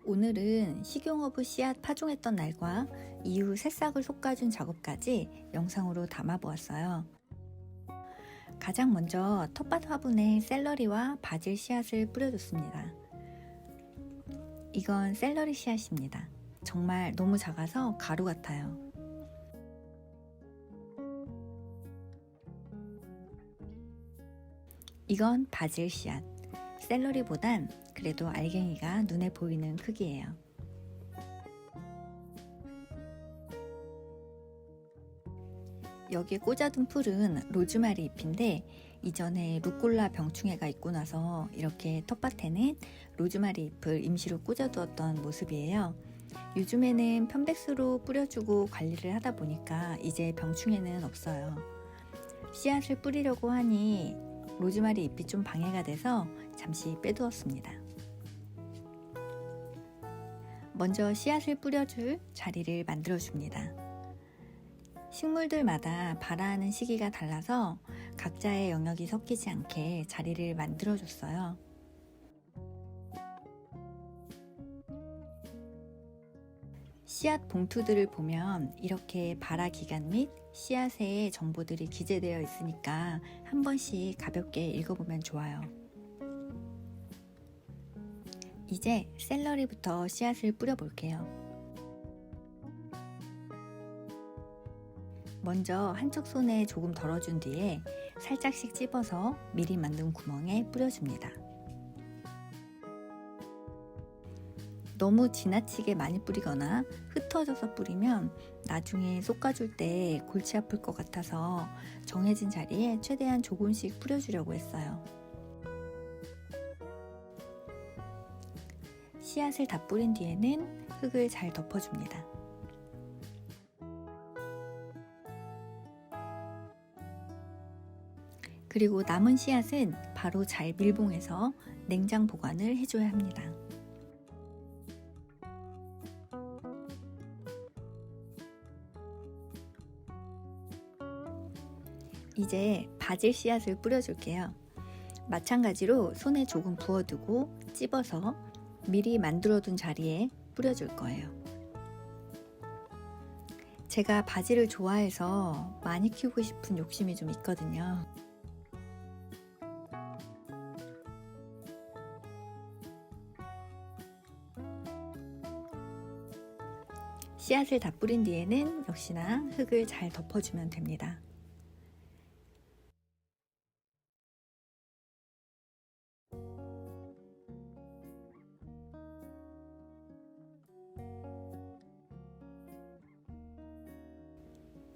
오늘은 식용허브 씨앗 파종했던 날과 이후 새싹을 솎아준 작업까지 영상으로 담아보았어요. 가장 먼저 텃밭 화분에 샐러리와 바질 씨앗을 뿌려줬습니다. 이건 샐러리 씨앗입니다. 정말 너무 작아서 가루 같아요. 이건 바질 씨앗. 샐러리보단 그래도 알갱이가 눈에 보이는 크기예요. 여기에 꽂아둔 풀은 로즈마리 잎인데 이전에 루꼴라 병충해가 있고 나서 이렇게 텃밭에는 로즈마리 잎을 임시로 꽂아두었던 모습이에요. 요즘에는 편백수로 뿌려주고 관리를 하다 보니까 이제 병충해는 없어요. 씨앗을 뿌리려고 하니 로즈마리 잎이 좀 방해가 돼서 잠시 빼두었습니다. 먼저 씨앗을 뿌려줄 자리를 만들어줍니다. 식물들마다 발화하는 시기가 달라서 각자의 영역이 섞이지 않게 자리를 만들어줬어요. 씨앗 봉투들을 보면 이렇게 발화 기간 및 씨앗의 정보들이 기재되어 있으니까 한 번씩 가볍게 읽어보면 좋아요. 이제 샐러리부터 씨앗을 뿌려볼게요. 먼저 한쪽 손에 조금 덜어준 뒤에 살짝씩 찝어서 미리 만든 구멍에 뿌려줍니다. 너무 지나치게 많이 뿌리거나 흩어져서 뿌리면 나중에 솎아줄 때 골치 아플 것 같아서 정해진 자리에 최대한 조금씩 뿌려주려고 했어요. 씨앗을 다 뿌린 뒤에는 흙을 잘 덮어줍니다. 그리고 남은 씨앗은 바로 잘 밀봉해서 냉장 보관을 해줘야 합니다. 이제 바질 씨앗을 뿌려줄게요. 마찬가지로 손에 조금 부어두고 찝어서 미리 만들어둔 자리에 뿌려줄 거예요. 제가 바질을 좋아해서 많이 키우고 싶은 욕심이 좀 있거든요. 씨앗을 다 뿌린 뒤에는 역시나 흙을 잘 덮어주면 됩니다.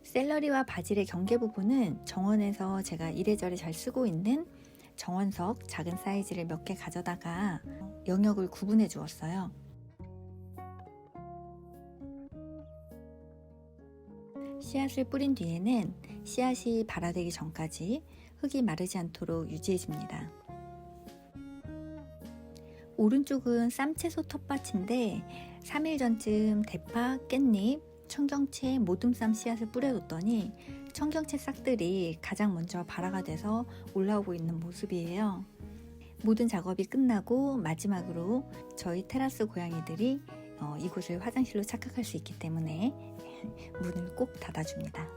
샐러리와 바질의 경계 부분은 정원에서 제가 이래저래 잘 쓰고 있는 정원석 작은 사이즈를 몇 개 가져다가 영역을 구분해 주었어요. 씨앗을 뿌린 뒤에는 씨앗이 발화되기 전까지 흙이 마르지 않도록 유지해 줍니다. 오른쪽은 쌈채소 텃밭인데 3일 전쯤 대파, 깻잎, 청경채, 모둠쌈 씨앗을 뿌려뒀더니 청경채 싹들이 가장 먼저 발화가 돼서 올라오고 있는 모습이에요. 모든 작업이 끝나고 마지막으로 저희 테라스 고양이들이 이곳을 화장실로 착각할 수 있기 때문에 문을 꼭 닫아줍니다.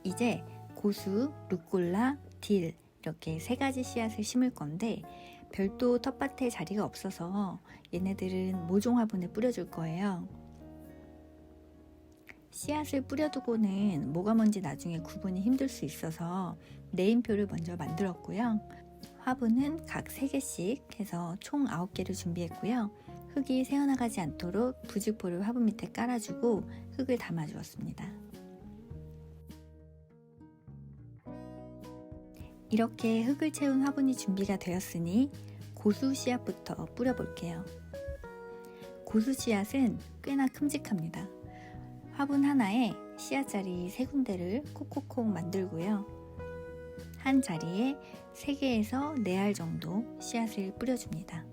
이제 고수, 루꼴라, 딜 이렇게 3가지 씨앗을 심을 건데 별도 텃밭에 자리가 없어서 얘네들은 모종 화분에 뿌려줄 거예요. 씨앗을 뿌려두고는 뭐가 뭔지 나중에 구분이 힘들 수 있어서 네임표를 먼저 만들었고요. 화분은 각 3개씩 해서 총 9개를 준비했고요. 흙이 새어나가지 않도록 부직포를 화분 밑에 깔아주고 흙을 담아주었습니다. 이렇게 흙을 채운 화분이 준비가 되었으니 고수 씨앗부터 뿌려볼게요. 고수 씨앗은 꽤나 큼직합니다. 화분 하나에 씨앗자리 3군데를 콕콕콕 만들고요. 한 자리에 3개에서 4알 정도 씨앗을 뿌려줍니다.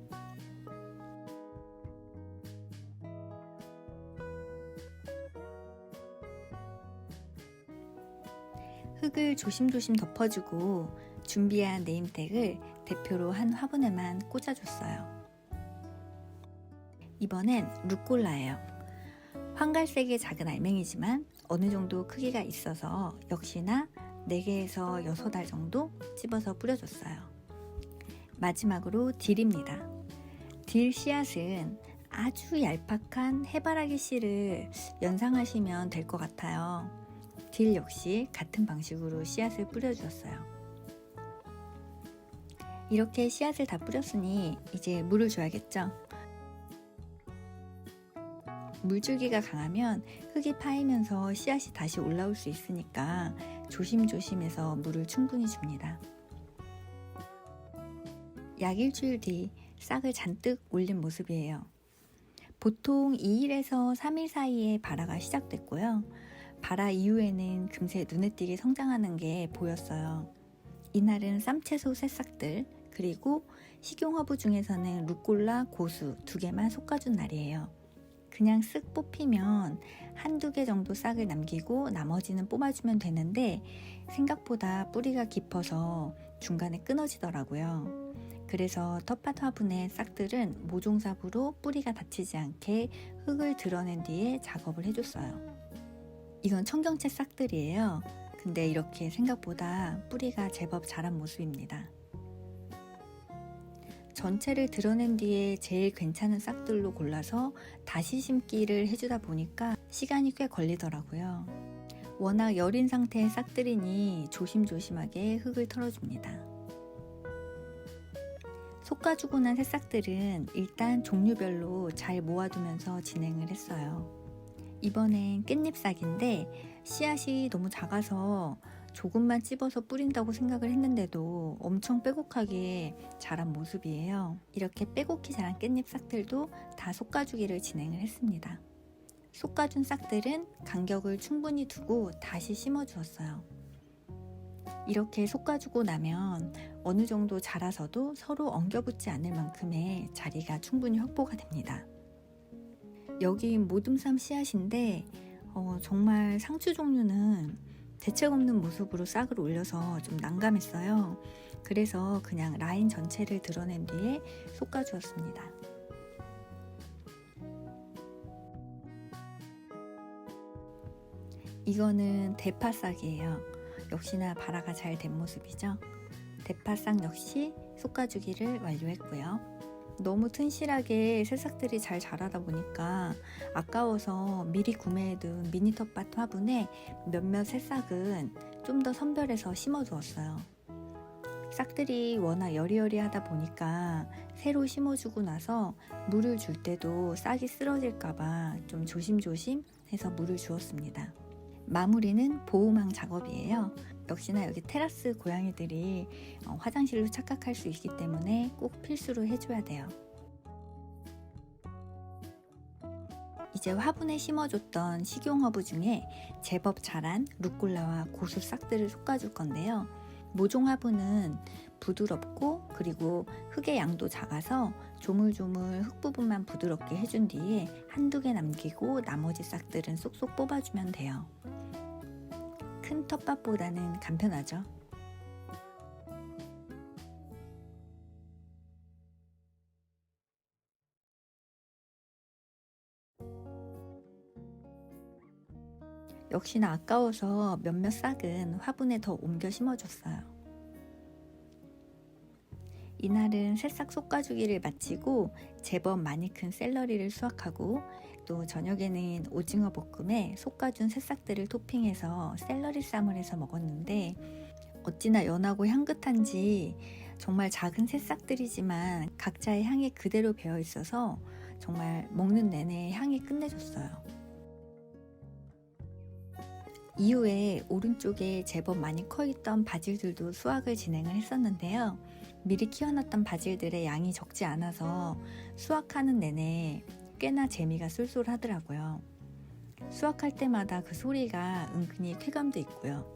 흙을 조심조심 덮어주고 준비한 네임택을 대표로 한 화분에만 꽂아줬어요. 이번엔 루꼴라예요. 황갈색의 작은 알맹이지만 어느 정도 크기가 있어서 역시나 4개에서 6알 정도 찝어서 뿌려줬어요. 마지막으로 딜입니다. 딜 씨앗은 아주 얄팍한 해바라기 씨를 연상하시면 될 것 같아요. 딜 역시 같은 방식으로 씨앗을 뿌려주었어요. 이렇게 씨앗을 다 뿌렸으니 이제 물을 줘야겠죠? 물줄기가 강하면 흙이 파이면서 씨앗이 다시 올라올 수 있으니까 조심조심해서 물을 충분히 줍니다. 약 일주일 뒤 싹을 잔뜩 올린 모습이에요. 보통 2일에서 3일 사이에 발화가 시작됐고요. 발화 이후에는 금세 눈에 띄게 성장하는 게 보였어요. 이날은 쌈채소 새싹들 그리고 식용허브 중에서는 루꼴라, 고수 2개만 솎아준 날이에요. 그냥 쓱 뽑히면 1-2개 정도 싹을 남기고 나머지는 뽑아주면 되는데 생각보다 뿌리가 깊어서 중간에 끊어지더라고요. 그래서 텃밭 화분의 싹들은 모종삽으로 뿌리가 다치지 않게 흙을 드러낸 뒤에 작업을 해줬어요. 이건 청경채 싹들이에요. 근데 이렇게 생각보다 뿌리가 제법 자란 모습입니다. 전체를 드러낸 뒤에 제일 괜찮은 싹들로 골라서 다시 심기를 해주다 보니까 시간이 꽤 걸리더라고요. 워낙 여린 상태의 싹들이니 조심조심하게 흙을 털어줍니다. 솎아주고 난 새싹들은 일단 종류별로 잘 모아두면서 진행을 했어요. 이번엔 깻잎싹인데 씨앗이 너무 작아서 조금만 찝어서 뿌린다고 생각을 했는데도 엄청 빼곡하게 자란 모습이에요. 이렇게 빼곡히 자란 깻잎 싹들도 다 솎아주기를 진행을 했습니다. 솎아준 싹들은 간격을 충분히 두고 다시 심어 주었어요. 이렇게 솎아주고 나면 어느 정도 자라서도 서로 엉겨붙지 않을 만큼의 자리가 충분히 확보가 됩니다. 여기 모둠삼 씨앗인데 정말 상추 종류는 대책 없는 모습으로 싹을 올려서 좀 난감했어요. 그래서 그냥 라인 전체를 드러낸 뒤에 솎아주었습니다. 이거는 대파싹이에요. 역시나 발화가 잘 된 모습이죠. 대파싹 역시 솎아주기를 완료했고요. 너무 튼실하게 새싹들이 잘 자라다 보니까 아까워서 미리 구매해둔 미니 텃밭 화분에 몇몇 새싹은 좀 더 선별해서 심어두었어요. 싹들이 워낙 여리여리하다 보니까 새로 심어주고 나서 물을 줄 때도 싹이 쓰러질까봐 좀 조심조심 해서 물을 주었습니다. 마무리는 보호망 작업이에요. 역시나 여기 테라스 고양이들이 화장실로 착각할 수 있기 때문에 꼭 필수로 해줘야 돼요. 이제 화분에 심어줬던 식용허브 중에 제법 자란 루꼴라와 고수 싹들을 솎아줄 건데요. 모종 화분은 부드럽고 그리고 흙의 양도 작아서 조물조물 흙 부분만 부드럽게 해준 뒤에 1-2개 남기고 나머지 싹들은 쏙쏙 뽑아주면 돼요. 큰 텃밭보다는 간편하죠. 역시나 아까워서 몇몇 싹은 화분에 더 옮겨 심어줬어요. 이날은 새싹 솎아주기를 마치고 제법 많이 큰 샐러리를 수확하고 또 저녁에는 오징어 볶음에 솎아준 새싹들을 토핑해서 샐러리 쌈을 해서 먹었는데 어찌나 연하고 향긋한지 정말 작은 새싹들이지만 각자의 향이 그대로 배어 있어서 정말 먹는 내내 향이 끝내줬어요. 이후에 오른쪽에 제법 많이 커있던 바질들도 수확을 진행을 했었는데요. 미리 키워놨던 바질들의 양이 적지 않아서 수확하는 내내 꽤나 재미가 쏠쏠하더라고요. 수확할 때마다 그 소리가 은근히 쾌감도 있고요.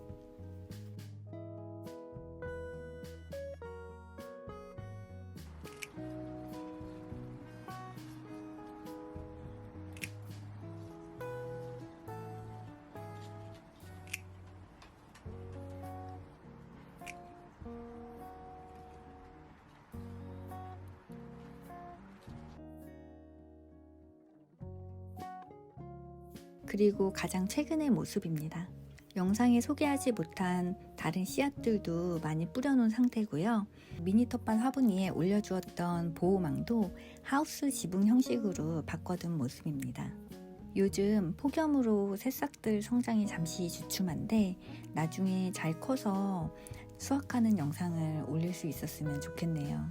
그리고 가장 최근의 모습입니다. 영상에 소개하지 못한 다른 씨앗들도 많이 뿌려놓은 상태고요. 미니 텃밭 화분위에 올려주었던 보호망도 하우스 지붕 형식으로 바꿔둔 모습입니다. 요즘 폭염으로 새싹들 성장이 잠시 주춤한데 나중에 잘 커서 수확하는 영상을 올릴 수 있었으면 좋겠네요.